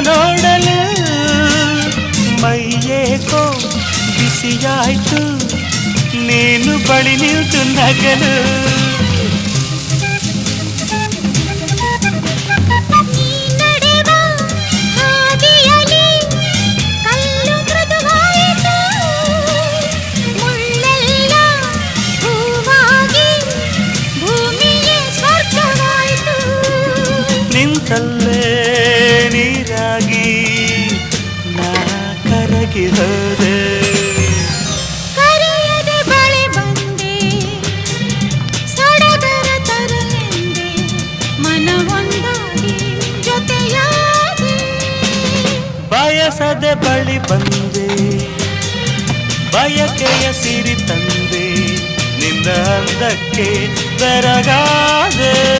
ನೋಡಲು ಮೈಯೇಕೋ ಬಿಸಿಯಾಯ್ತು ನೀನು ಬಳಿ ನಿಂತು ನಗಲು ನಿಂತಲ್ಲೇ ನೀರಾಗಿ ನಾ ಕರಗಿ ಹೋದೆ ಕರೆಯದೆ ಬಳಿ ಬಂದೆ ಸಡಗರ ತರಲೆಂದೆ ಮನವೊಂದಾಗಿ ಜೊತೆಯಾದೆ ಬಯಸದೆ ಬಳಿ ಬಂದೆ ಬಯಕೆಯ ಸಿರಿ ತಂದೆ ನಿನ್ನ ಅಂದಕ್ಕೆ ಬೆರಗಾದೆ